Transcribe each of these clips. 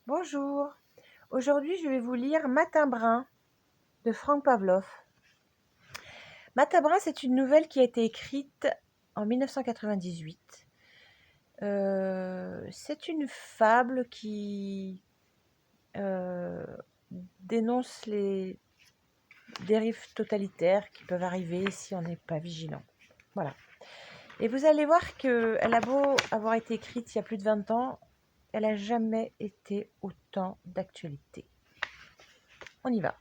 Bonjour, aujourd'hui je vais vous lire Matin brun de Frank Pavlov. Matin brun, c'est une nouvelle qui a été écrite en 1998. C'est une fable qui dénonce les dérives totalitaires qui peuvent arriver si on n'est pas vigilant. Voilà. Et vous allez voir qu'elle a beau avoir été écrite il y a plus de 20 ans, elle n'a jamais été autant d'actualité. On y va.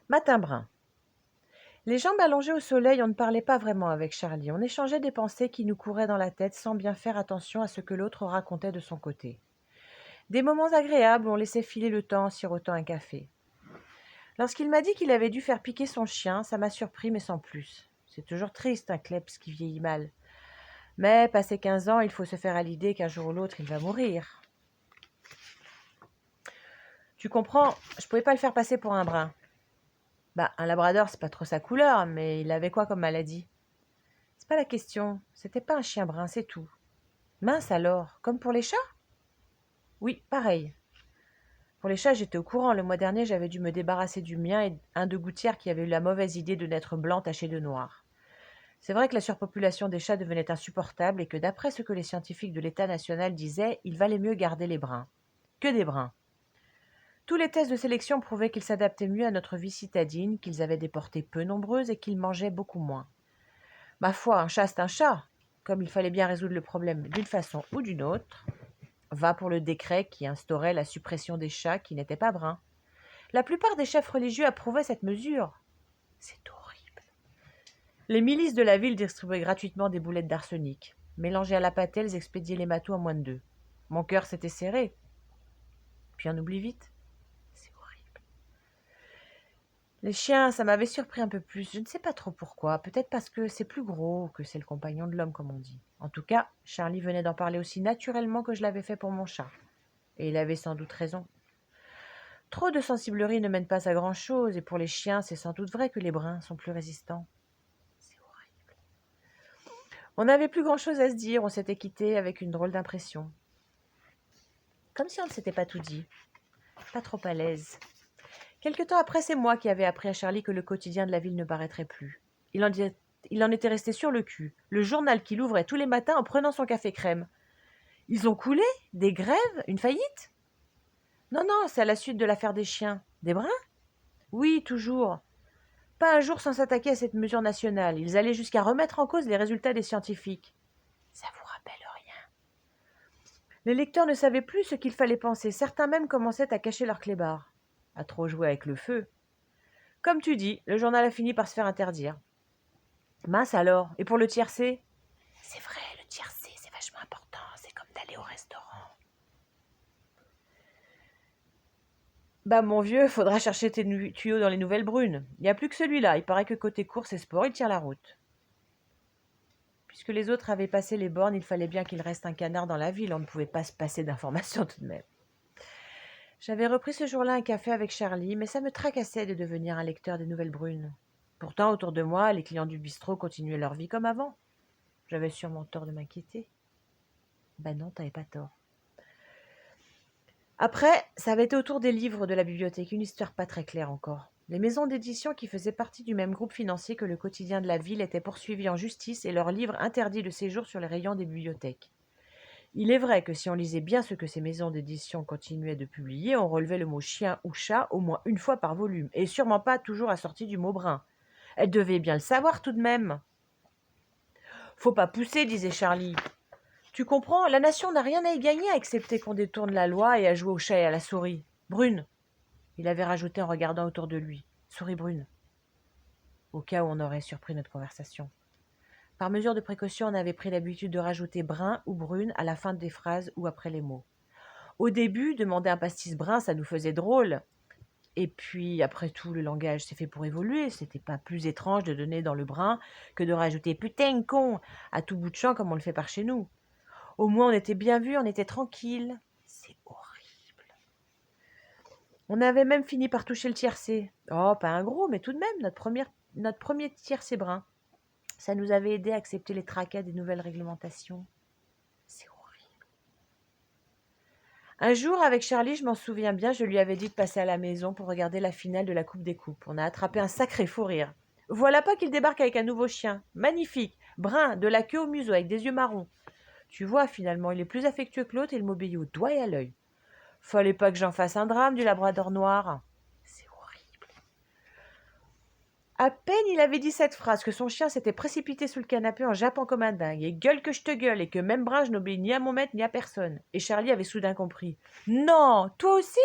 Matin brun. Les jambes allongées au soleil, on ne parlait pas vraiment avec Charlie. On échangeait des pensées qui nous couraient dans la tête sans bien faire attention à ce que l'autre racontait de son côté. Des moments agréables où on laissait filer le temps en sirotant un café. Lorsqu'il m'a dit qu'il avait dû faire piquer son chien, ça m'a surpris mais sans plus. C'est toujours triste un kleps qui vieillit mal. Mais passé 15 ans, il faut se faire à l'idée qu'un jour ou l'autre, il va mourir. Tu comprends, je pouvais pas le faire passer pour un brun. Bah, un labrador, c'est pas trop sa couleur, mais il avait quoi comme maladie? C'est pas la question, c'était pas un chien brun, c'est tout. Mince alors, comme pour les chats? Oui, pareil. Pour les chats, j'étais au courant. Le mois dernier, j'avais dû me débarrasser du mien et un de gouttière qui avait eu la mauvaise idée de naître blanc taché de noir. C'est vrai que la surpopulation des chats devenait insupportable et que d'après ce que les scientifiques de l'État national disaient, il valait mieux garder les bruns. Que des bruns. Tous les tests de sélection prouvaient qu'ils s'adaptaient mieux à notre vie citadine, qu'ils avaient des portées peu nombreuses et qu'ils mangeaient beaucoup moins. Ma foi, un chat c'est un chat. Comme il fallait bien résoudre le problème d'une façon ou d'une autre, va pour le décret qui instaurait la suppression des chats qui n'étaient pas bruns. La plupart des chefs religieux approuvaient cette mesure. C'est horrible. Les milices de la ville distribuaient gratuitement des boulettes d'arsenic. Mélangées à la pâtée, elles expédiaient les matous en moins de 2. Mon cœur s'était serré. Puis on oublie vite. C'est horrible. Les chiens, ça m'avait surpris un peu plus. Je ne sais pas trop pourquoi. Peut-être parce que c'est plus gros, que c'est le compagnon de l'homme, comme on dit. En tout cas, Charlie venait d'en parler aussi naturellement que je l'avais fait pour mon chat. Et il avait sans doute raison. Trop de sensiblerie ne mène pas à grand-chose, et pour les chiens, c'est sans doute vrai que les bruns sont plus résistants. C'est horrible. On n'avait plus grand-chose à se dire, on s'était quitté avec une drôle d'impression. Comme si on ne s'était pas tout dit. Pas trop à l'aise. Quelque temps après, c'est moi qui avais appris à Charlie que le quotidien de la ville ne paraîtrait plus. Il en était resté sur le cul. Le journal qu'il ouvrait tous les matins en prenant son café crème. Ils ont coulé? Des grèves? Une faillite? Non, non, c'est à la suite de l'affaire des chiens. Des bruns? Oui, toujours. Pas un jour sans s'attaquer à cette mesure nationale. Ils allaient jusqu'à remettre en cause les résultats des scientifiques. Ça vous rappelle rien? Les lecteurs ne savaient plus ce qu'il fallait penser. Certains même commençaient à cacher leurs clébards. À trop jouer avec le feu. Comme tu dis, le journal a fini par se faire interdire. Mince alors, et pour le tiercé? C'est vrai, le tiercé, c'est vachement important. C'est comme d'aller au restaurant. Bah mon vieux, faudra chercher tes tuyaux dans les nouvelles brunes. Il n'y a plus que celui-là. Il paraît que côté course et sport, il tient la route. Puisque les autres avaient passé les bornes, il fallait bien qu'il reste un canard dans la ville. On ne pouvait pas se passer d'informations tout de même. J'avais repris ce jour-là un café avec Charlie, mais ça me tracassait de devenir un lecteur des nouvelles brunes. Pourtant, autour de moi, les clients du bistrot continuaient leur vie comme avant. J'avais sûrement tort de m'inquiéter. Ben non, t'avais pas tort. Après, ça avait été autour des livres de la bibliothèque, une histoire pas très claire encore. Les maisons d'édition qui faisaient partie du même groupe financier que le quotidien de la ville étaient poursuivies en justice et leurs livres interdits de séjour sur les rayons des bibliothèques. Il est vrai que si on lisait bien ce que ces maisons d'édition continuaient de publier, on relevait le mot chien ou chat au moins une fois par volume, et sûrement pas toujours assorti du mot brun. Elle devait bien le savoir tout de même. Faut pas pousser, disait Charlie. Tu comprends, la nation n'a rien à y gagner, excepté qu'on détourne la loi et à jouer au chat et à la souris. Brune, il avait rajouté en regardant autour de lui. Souris brune. Au cas où on aurait surpris notre conversation. Par mesure de précaution, on avait pris l'habitude de rajouter brun ou brune à la fin des phrases ou après les mots. Au début, demander un pastis brun, ça nous faisait drôle. Et puis, après tout, le langage s'est fait pour évoluer. C'était pas plus étrange de donner dans le brun que de rajouter putain con à tout bout de champ comme on le fait par chez nous. Au moins, on était bien vus, on était tranquille. C'est horrible. On avait même fini par toucher le tiercé. Oh, pas un gros, mais tout de même, notre premier tiercé brun. Ça nous avait aidé à accepter les tracas des nouvelles réglementations. C'est horrible. Un jour, avec Charlie, je m'en souviens bien, je lui avais dit de passer à la maison pour regarder la finale de la Coupe des Coupes. On a attrapé un sacré fou rire. Voilà pas qu'il débarque avec un nouveau chien. Magnifique, brun, de la queue au museau, avec des yeux marrons. Tu vois, finalement, il est plus affectueux que l'autre et il m'obéit au doigt et à l'œil. Fallait pas que j'en fasse un drame du labrador noir. C'est horrible. À peine il avait dit cette phrase que son chien s'était précipité sous le canapé en jappant comme un dingue. Et gueule que je te gueule, et que même brun, je n'obéis ni à mon maître ni à personne. Et Charlie avait soudain compris. Non, toi aussi?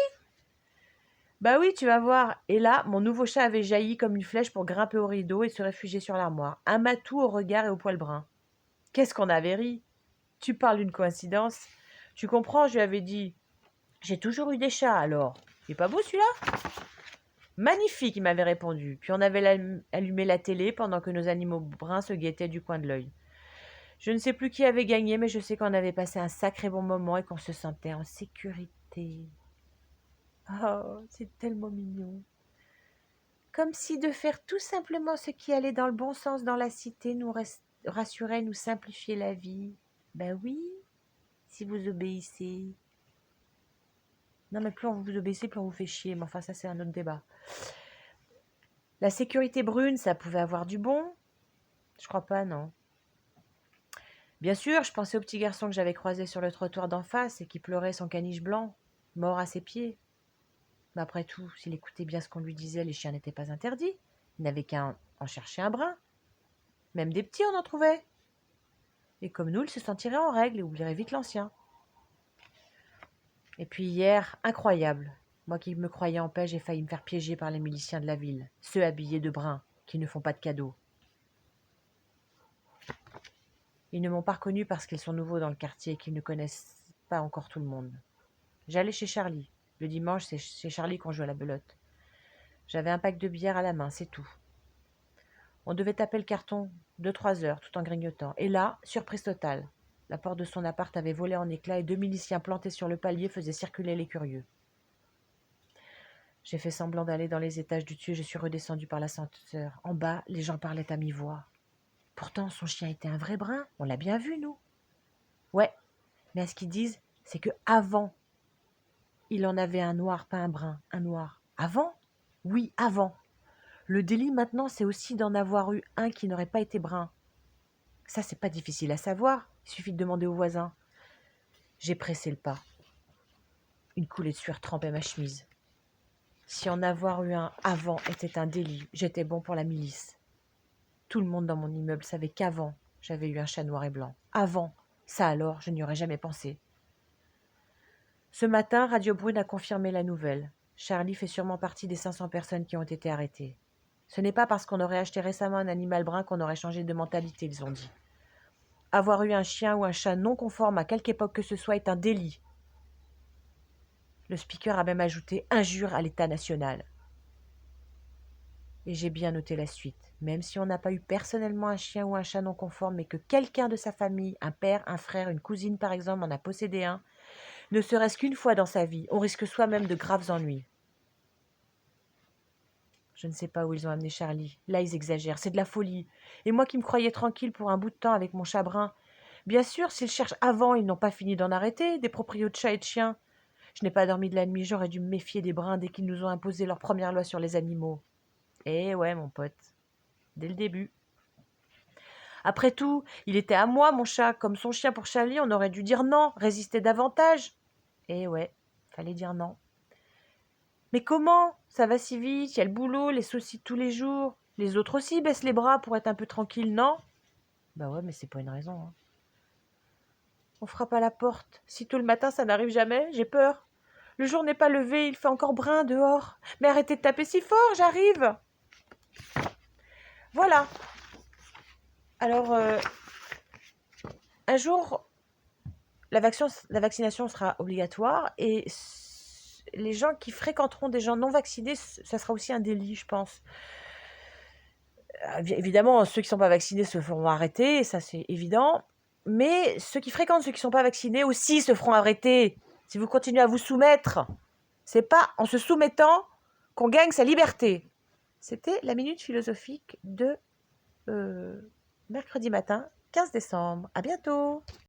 Bah oui, tu vas voir. Et là, mon nouveau chat avait jailli comme une flèche pour grimper au rideau et se réfugier sur l'armoire. Un matou au regard et au poil brun. Qu'est-ce qu'on avait ri? Tu parles d'une coïncidence? Tu comprends, je lui avais dit. J'ai toujours eu des chats alors. Il est pas beau celui-là? Magnifique, il m'avait répondu. Puis on avait allumé la télé pendant que nos animaux bruns se guettaient du coin de l'œil. Je ne sais plus qui avait gagné, mais je sais qu'on avait passé un sacré bon moment et qu'on se sentait en sécurité. Oh, c'est tellement mignon. Comme si de faire tout simplement ce qui allait dans le bon sens dans la cité nous rassurait, nous simplifiait la vie. Ben oui, si vous obéissez. Non, mais plus on vous obéissez, plus on vous fait chier. Mais enfin, ça, c'est un autre débat. La sécurité brune, ça pouvait avoir du bon? Je crois pas, non. Bien sûr, je pensais au petit garçon que j'avais croisé sur le trottoir d'en face et qui pleurait son caniche blanc, mort à ses pieds. Mais après tout, s'il écoutait bien ce qu'on lui disait, les chiens n'étaient pas interdits. Il n'avait qu'à en chercher un brin. Même des petits, on en trouvait. Et comme nous, il se sentirait en règle et oublierait vite l'ancien. Et puis hier, incroyable. Moi qui me croyais en paix, j'ai failli me faire piéger par les miliciens de la ville, ceux habillés de brun, qui ne font pas de cadeaux. Ils ne m'ont pas reconnu parce qu'ils sont nouveaux dans le quartier et qu'ils ne connaissent pas encore tout le monde. J'allais chez Charlie. Le dimanche, c'est chez Charlie qu'on joue à la belote. J'avais un pack de bière à la main, c'est tout. On devait taper le carton 2-3 heures tout en grignotant. Et là, surprise totale. La porte de son appart avait volé en éclats et 2 miliciens plantés sur le palier faisaient circuler les curieux. J'ai fait semblant d'aller dans les étages du dessus et je suis redescendue par l'ascenseur. En bas, les gens parlaient à mi-voix. Pourtant, son chien était un vrai brun. On l'a bien vu, nous. Ouais, mais à ce qu'ils disent, c'est que avant, il en avait un noir, pas un brun, un noir. Avant? Oui, avant. Le délit maintenant, c'est aussi d'en avoir eu un qui n'aurait pas été brun. Ça, c'est pas difficile à savoir. Il suffit de demander aux voisins. J'ai pressé le pas. Une coulée de sueur trempait ma chemise. Si en avoir eu un avant était un délit, j'étais bon pour la milice. Tout le monde dans mon immeuble savait qu'avant, j'avais eu un chat noir et blanc. Avant, ça alors, je n'y aurais jamais pensé. Ce matin, Radio Brune a confirmé la nouvelle. Charlie fait sûrement partie des 500 personnes qui ont été arrêtées. Ce n'est pas parce qu'on aurait acheté récemment un animal brun qu'on aurait changé de mentalité, ils ont dit. Avoir eu un chien ou un chat non conforme à quelque époque que ce soit est un délit. Le speaker a même ajouté injure à l'État national. Et j'ai bien noté la suite. Même si on n'a pas eu personnellement un chien ou un chat non conforme, mais que quelqu'un de sa famille, un père, un frère, une cousine par exemple, en a possédé un, ne serait-ce qu'une fois dans sa vie, on risque soi-même de graves ennuis. Je ne sais pas où ils ont amené Charlie. Là, ils exagèrent, c'est de la folie. Et moi qui me croyais tranquille pour un bout de temps avec mon chat brun. Bien sûr, s'ils cherchent avant, ils n'ont pas fini d'en arrêter, des proprios de chats et de chiens. Je n'ai pas dormi de la nuit, j'aurais dû me méfier des bruns dès qu'ils nous ont imposé leur première loi sur les animaux. Eh ouais, mon pote, dès le début. Après tout, il était à moi, mon chat, comme son chien pour Charlie, on aurait dû dire non, résister davantage. Eh ouais, fallait dire non. Mais comment? Ça va si vite, il y a le boulot, les soucis de tous les jours. Les autres aussi baissent les bras pour être un peu tranquilles, non? Bah ouais, mais c'est pas une raison. Hein. On frappe à la porte. Si tôt le matin, ça n'arrive jamais, j'ai peur. Le jour n'est pas levé, il fait encore brun dehors. Mais arrêtez de taper si fort, j'arrive. Voilà. Alors, un jour, la vaccination sera obligatoire et les gens qui fréquenteront des gens non vaccinés, ça sera aussi un délit, je pense. Évidemment, ceux qui ne sont pas vaccinés se feront arrêter, ça c'est évident. Mais ceux qui fréquentent ceux qui ne sont pas vaccinés aussi se feront arrêter. Si vous continuez à vous soumettre, c'est pas en se soumettant qu'on gagne sa liberté. C'était la minute philosophique de mercredi matin, 15 décembre. À bientôt.